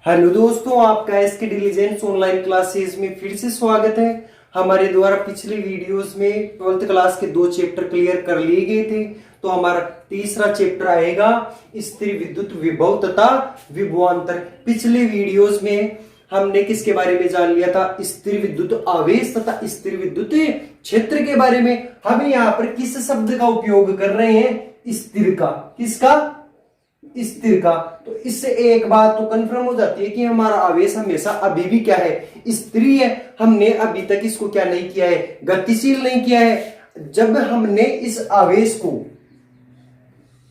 Hello दोस्तों, आपका SK diligence online classes में फिर से स्वागत है। हमारे द्वारा पिछले वीडियोस में 12th क्लास के 2 चैप्टर क्लियर कर लिए गए थे। तो हमारा तीसरा चैप्टर आएगा स्थिर विद्युत विभव तथा विभवांतर। पिछले वीडियोस में हमने किसके बारे में जान लिया था? स्थिर विद्युत आवेश तथा स्थिर विद्युत क्षेत्र के बारे में। हम यहाँ पर किस शब्द का उपयोग कर रहे हैं? स्थिर का। किसका? स्थिर का। तो इससे एक बात तो कंफर्म हो जाती है कि हमारा आवेश हमेशा अभी भी क्या है? स्थिर है। हमने अभी तक इसको क्या नहीं किया है? गतिशील नहीं किया है। जब हमने इस आवेश को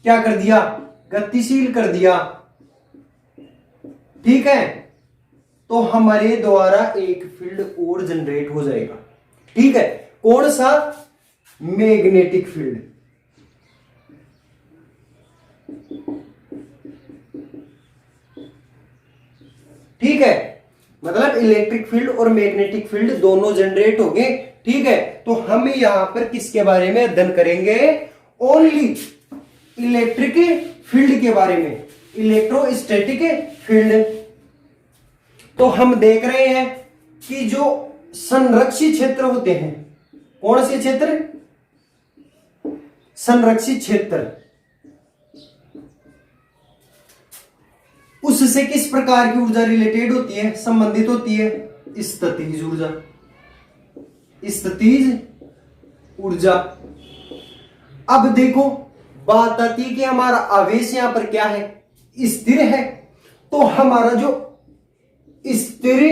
क्या कर दिया? गतिशील कर दिया, ठीक है, तो हमारे द्वारा एक फील्ड और जनरेट हो जाएगा। ठीक है, कौन सा? Magnetic field. ठीक है, मतलब इलेक्ट्रिक फील्ड और मैग्नेटिक फील्ड दोनों जनरेट हो गए। ठीक है, तो हम यहां पर किसके बारे में अध्ययन करेंगे? ओनली इलेक्ट्रिक फील्ड के बारे में, इलेक्ट्रोस्टैटिक फील्ड। तो हम देख रहे हैं कि जो संरक्षित क्षेत्र होते हैं, कौन से क्षेत्र? संरक्षित क्षेत्र, उससे किस प्रकार की ऊर्जा रिलेटेड होती है, संबंधित होती है? स्थितिज ऊर्जा। स्थितिज ऊर्जा। अब देखो, बात आती है कि हमारा आवेश यहां पर क्या है? स्थिर है। तो हमारा जो स्थिर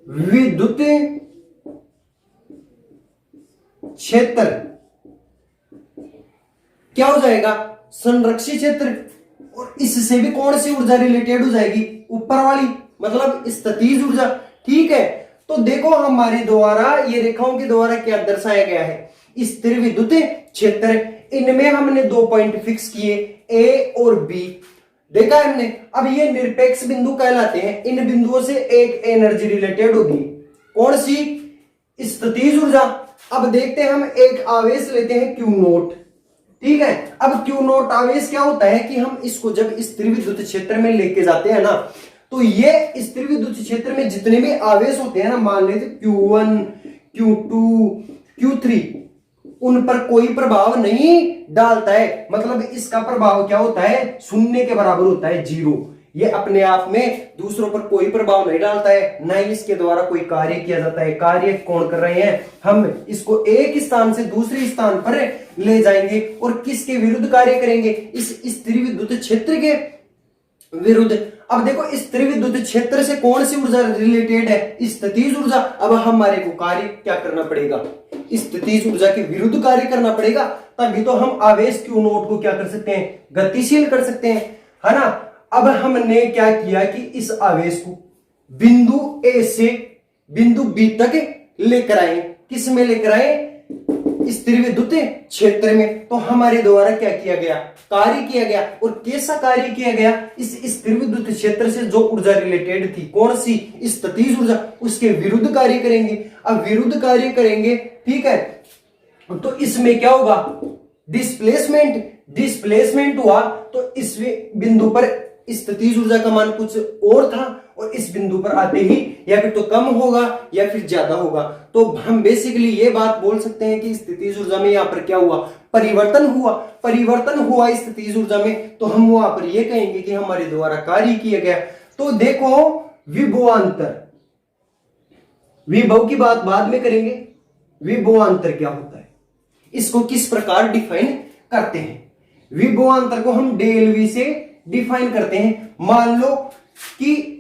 विद्युत क्षेत्र क्या हो जाएगा? संरक्षित क्षेत्र। और इससे भी कौन सी ऊर्जा रिलेटेड हो जाएगी? ऊपर वाली, मतलब स्थितिज ऊर्जा। ठीक है, तो देखो हमारे द्वारा ये रेखाओं के द्वारा क्या दर्शाया गया है? स्थिर विद्युत क्षेत्र। इनमें हमने 2 पॉइंट फिक्स किए, ए और बी। देखा हमने। अब ये निरपेक्ष बिंदु कहलाते हैं। इन बिंदुओं से एक एनर्जी रिलेटेड होगी। कौन सी? स्थितिज ऊर्जा। अब देखते हैं, हम एक आवेश लेते हैं क्यू नोट। ठीक है, अब क्यू नोट आवेश क्या होता है कि हम इसको जब स्थिर विद्युत क्षेत्र में लेके जाते हैं ना, तो ये स्थिर विद्युत क्षेत्र में जितने भी आवेश होते हैं ना, मान लेते Q1, Q2, Q3, उन पर कोई प्रभाव नहीं डालता है। मतलब इसका प्रभाव क्या होता है? शून्य के बराबर होता है, 0। ये अपने आप में दूसरों पर कोई प्रभाव नहीं डालता है, ना ही इसके द्वारा कोई कार्य किया जाता है। कार्य कौन कर रहे हैं? हम इसको एक स्थान से दूसरे स्थान पर ले जाएंगे और किसके विरुद्ध कार्य करेंगे? इस स्थिर विद्युत क्षेत्र के विरुद्ध। अब देखो, स्थिर विद्युत क्षेत्र से कौन सी ऊर्जा रिलेटेड है? स्थितिज ऊर्जा। अब हमारे को कार्य क्या करना पड़ेगा? स्थितिज ऊर्जा के विरुद्ध कार्य करना पड़ेगा, तभी तो हम आवेश क्यू नोट को क्या कर सकते हैं? गतिशील कर सकते हैं, है ना। अब हमने क्या किया कि इस आवेश को बिंदु ए से बिंदु बी तक लेकर आए। किस में लेकर आए? स्थिर विद्युत क्षेत्र में। तो हमारे द्वारा क्या किया गया? कार्य किया गया। और कैसा कार्य किया गया? इस स्थिर विद्युत क्षेत्र से जो ऊर्जा रिलेटेड थी, कौन सी? स्थितिज ऊर्जा, उसके विरुद्ध कार्य करेंगे। अब विरुद्ध कार्य करेंगे, ठीक है, तो इसमें क्या होगा? डिस्प्लेसमेंट हुआ। तो इस बिंदु पर स्थितिज ऊर्जा का मान कुछ और था, और इस बिंदु पर आते ही या फिर तो कम होगा या फिर ज्यादा होगा। तो हम बेसिकली ये बात बोल सकते हैं कि स्थितिज ऊर्जा में यहां पर क्या हुआ? परिवर्तन हुआ। परिवर्तन हुआ स्थितिज ऊर्जा में, तो हम वहां पर ये कहेंगे कि हमारे द्वारा कार्य किया गया। तो देखो, विभवांतर, विभव की बात बाद में करेंगे। विभवांतर क्या होता है, इसको किस प्रकार डिफाइन करते हैं? विभवांतर को हम डेल से डिफाइन करते हैं। मान लो कि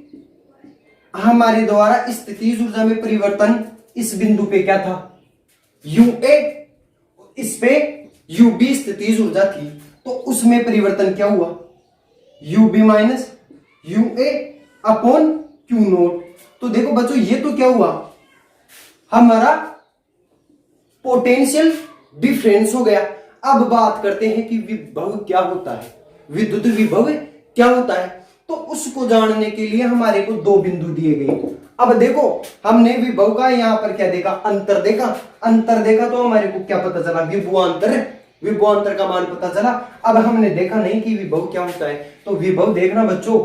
हमारे द्वारा स्थितिज ऊर्जा में परिवर्तन इस बिंदु पे क्या था? UA, इस पे UB स्थितिज ऊर्जा थी, तो उसमें परिवर्तन क्या हुआ? UB minus UA upon Q note. तो देखो बच्चों, ये तो क्या हुआ? हमारा पोटेंशियल डिफरेंस हो गया। अब बात करते हैं कि विभव क्या होता है, विद्युत विभव क्या होता है। तो उसको जानने के लिए हमारे को 2 बिंदु दिए गए। अब देखो, हमने विभव का यहां पर क्या देखा? अंतर देखा। अंतर देखा तो हमारे को क्या पता चला? विभवांतर। विभवांतर का मान पता चला। अब हमने देखा नहीं कि विभव क्या होता है, तो विभव देखना बच्चों,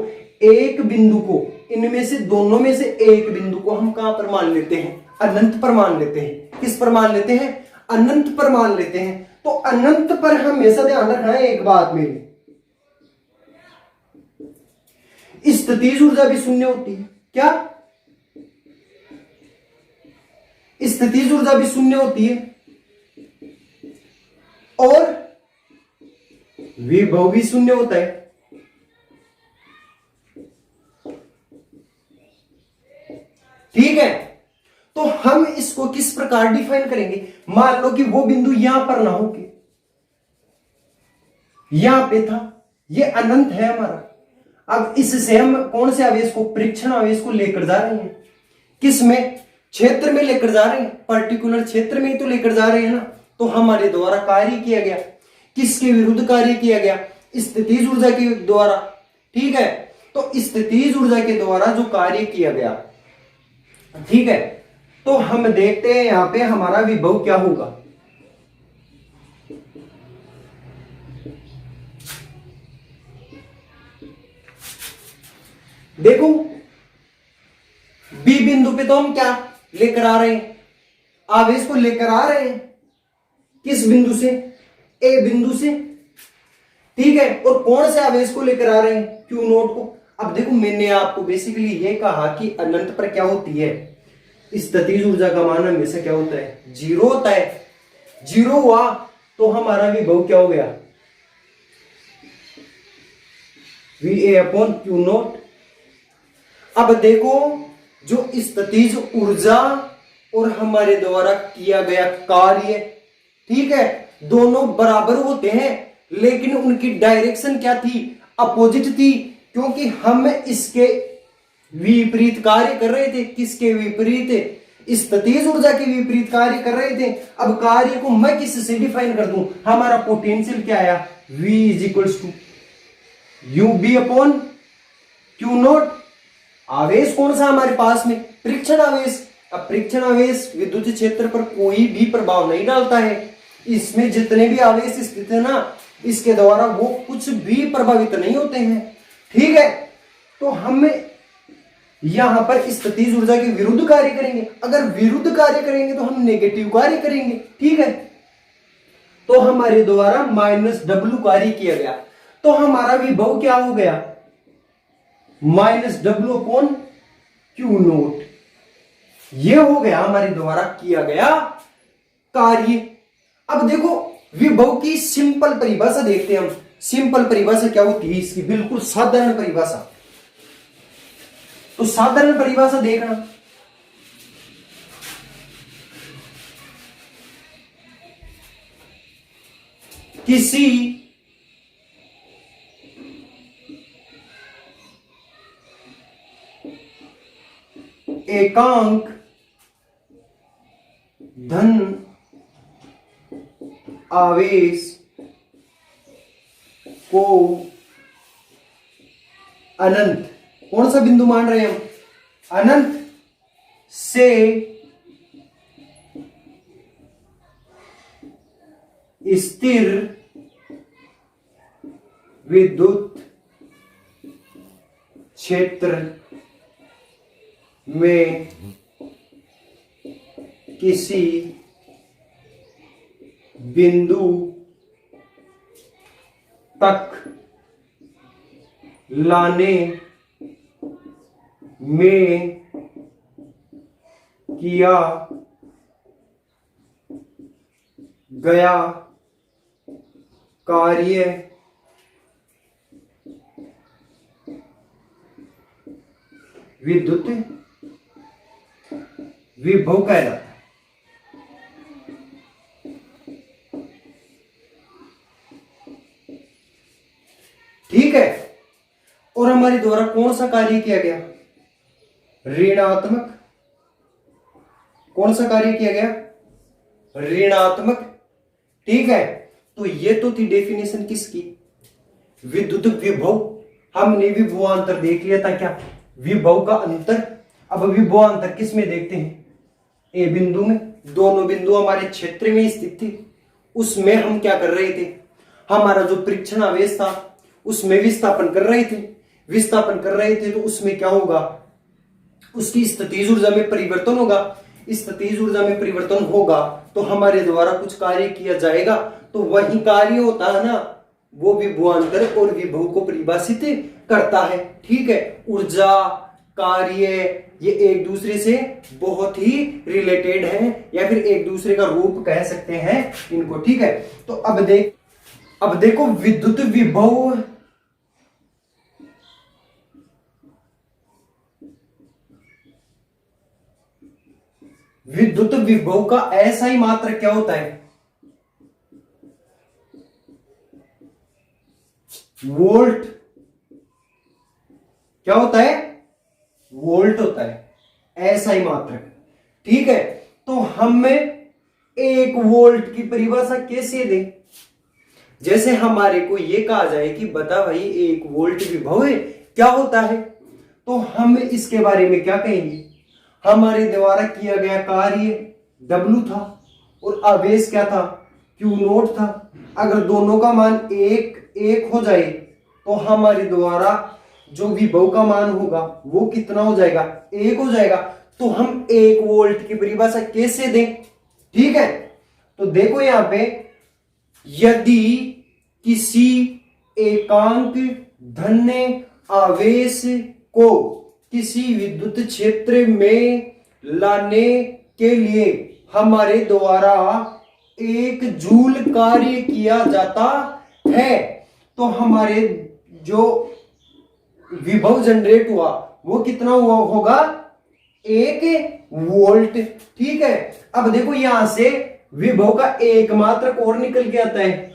एक बिंदु को, इनमें से दोनों में से एक बिंदु को हम कहां पर मान लेते हैं? अनंत पर मान लेते हैं। किस पर मान लेते हैं? अनंत पर मान लेते हैं। तो अनंत पर हमेशा ध्यान रखना है एक बात मेरी, स्थितिज ऊर्जा भी शून्य होती है। क्या? स्थितिज ऊर्जा भी शून्य होती है और विभव भी शून्य होता है। ठीक है, तो हम इसको किस प्रकार डिफाइन करेंगे? मान लो कि वो बिंदु यहां पर ना हो के यहां पे था, ये अनंत है हमारा। अब इससे हम कौन से आवेश को, परीक्षण आवेश को लेकर जा रहे हैं? किस में? क्षेत्र में लेकर जा रहे हैं, पर्टिकुलर क्षेत्र में ही तो लेकर जा रहे हैं ना। तो हमारे द्वारा कार्य किया गया, किसके विरुद्ध कार्य किया गया? स्थितिज ऊर्जा के द्वारा। ठीक है, तो स्थितिज ऊर्जा के द्वारा जो कार्य किया गया, ठीक है, तो हम देखते हैं यहां पे हमारा विभव क्या होगा। देखो बी बिंदु पे तो हम क्या लेकर आ रहे हैं? आवेश को लेकर आ रहे हैं। किस बिंदु से? ए बिंदु से। ठीक है, और कौन से आवेश को लेकर आ रहे हैं? क्यू नोट को। अब देखो मैंने आपको बेसिकली ये कहा कि अनंत पर क्या होती है? स्थितिज ऊर्जा का मान हमेशा क्या होता है? जीरो होता है। जीरो हुआ तो हमारा विभव क्या हो गया? V A upon Q note. अब देखो जो स्थितिज ऊर्जा और हमारे द्वारा किया गया कार्य, ठीक है, दोनों बराबर होते हैं, लेकिन उनकी डायरेक्शन क्या थी? अपोजिट थी, क्योंकि हम इसके विपरीत कार्य कर रहे थे। किसके विपरीत? स्थितिज ऊर्जा के विपरीत कार्य कर रहे थे। अब कार्य को मैं किससे डिफाइन कर दूं? हमारा पोटेंशियल क्या आया? V is equals to U B upon Q not. आवेश कौन सा हमारे पास में? परीक्षण आवेश। अब परीक्षण आवेश विद्युत क्षेत्र पर कोई भी प्रभाव नहीं डालता है। इसमें जितने भी आवेश स्थित है ना, इसके द्वारा वो कुछ भी प्रभावित नहीं होते हैं। ठीक है, तो हम यहां पर स्थितिज ऊर्जा के विरुद्ध कार्य करेंगे। अगर विरुद्ध कार्य करेंगे तो हम नेगेटिव कार्य करेंगे। ठीक है, तो हमारे द्वारा -W कार्य किया गया, तो हमारा विभव क्या हो गया? -W upon Q note. ये हो गया हमारे द्वारा किया गया कार्य। अब देखो विभव की सिंपल परिभाषा देखते हैं हम। सिंपल परिभाषा क्या होती है इसकी? बिल्कुल साधारण परिभाषा। तो साधारण परिभाषा देखना, किसी एकांक धन आवेश को अनंत, कौन सा बिंदु मान रहे हैं हम? अनंत से स्थिर विद्युत क्षेत्र में किसी बिंदु तक लाने में किया गया कार्य विद्युत विभव कहलाता है। ठीक है, और हमारे द्वारा कौन सा कार्य किया गया? ऋणात्मक। कौन सा कार्य किया गया? ऋणात्मक। ठीक है, तो ये तो थी डेफिनेशन किसकी? विद्युत विभव। हमने विभवांतर देख लिया था क्या? विभव का अंतर। अब विभवांतर किस में देखते हैं? ए बिंदु में। दोनों बिंदु हमारे क्षेत्र में स्थित थे, उसमें हम क्या कर रहे थे? हमारा जो परीक्षण आवेश था उसमें विस्थापन कर रहे थे। विस्थापन कर रहे थे, तो उसमें क्या होगा, उसकी स्थितिज ऊर्जा में परिवर्तन होगा। स्थितिज ऊर्जा में परिवर्तन होगा तो हमारे द्वारा कुछ कार्य किया जाएगा, तो वही कार्य होता है ना, वो विभवांतर और विभव को परिभाषित करता है। ठीक है, ऊर्जा, कार्य, ये एक दूसरे से बहुत ही रिलेटेड है, या फिर एक दूसरे का रूप कह सकते हैं इनको। ठीक है, तो अब देखो विद्युत विभव, विद्युत विभव का ऐसा मात्रक क्या होता है, वोल्ट। क्या होता है, वोल्ट होता है ऐसा मात्रक। ठीक है, तो हमें 1 वोल्ट की परिभाषा कैसे दें, जैसे हमारे को यह कहा जाए कि बता भाई 1 वोल्ट विभव है क्या होता है, तो हम इसके बारे में क्या कहेंगे, हमारे द्वारा किया गया कार्य W था और आवेश क्या था, Q0 था। अगर दोनों का मान एक हो जाए तो हमारे द्वारा जो विभव का मान होगा वो कितना हो जाएगा, 1 हो जाएगा। तो हम 1 वोल्ट की परिभाषा कैसे दें। ठीक है, तो देखो यहां पे, यदि किसी एकांक धन्य आवेश को किसी विद्युत क्षेत्र में लाने के लिए हमारे द्वारा 1 जूल कार्य किया जाता है, तो हमारे जो विभव जनरेट हुआ वो कितना हुआ होगा, 1 वोल्ट। ठीक है, अब देखो यहां से विभव का एक मात्रक और निकल के आता है,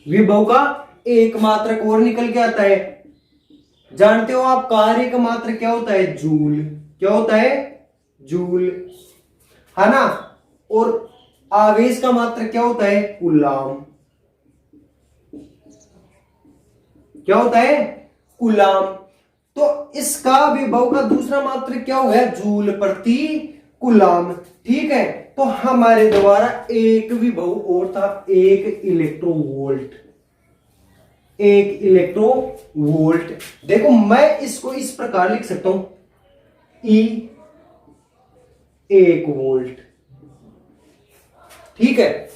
विभव का एक मात्रक और निकल के आता है। जानते हो आप कार्य का मात्रक क्या होता है, जूल। क्या होता है, जूल, है ना। और आवेश का मात्रक क्या होता है, कूलाम। क्या होता है, कूलाम। तो इसका विभव का दूसरा मात्रक क्या हो गया, जूल प्रति कूलाम। ठीक है, तो हमारे द्वारा एक विभव और था, 1 इलेक्ट्रोवोल्ट। 1 इलेक्ट्रोवोल्ट। देखो मैं इसको इस प्रकार लिख सकता हूं, E 1 वोल्ट। ठीक है,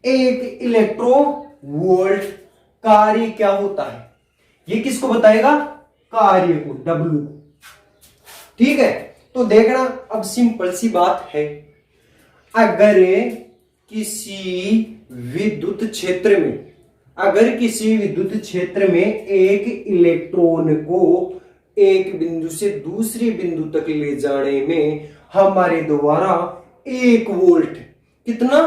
1 इलेक्ट्रोवोल्ट कार्य क्या होता है, ये किसको बताएगा, कार्य को, W। ठीक है, तो देखना अब सिंपल सी बात है, अगर किसी विद्युत क्षेत्र में एक इलेक्ट्रॉन को एक बिंदु से दूसरे बिंदु तक ले जाने में हमारे द्वारा 1 वोल्ट, कितना,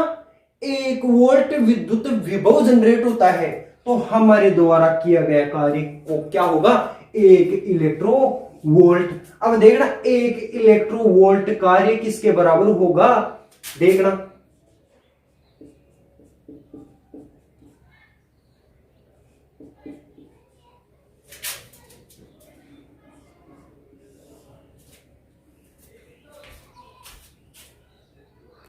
1 वोल्ट विद्युत विभव जनरेट होता है, तो हमारे द्वारा किया गया कार्य को क्या होगा, 1 इलेक्ट्रोवोल्ट। अब देखना 1 इलेक्ट्रोवोल्ट कार्य किसके बराबर होगा, देखना,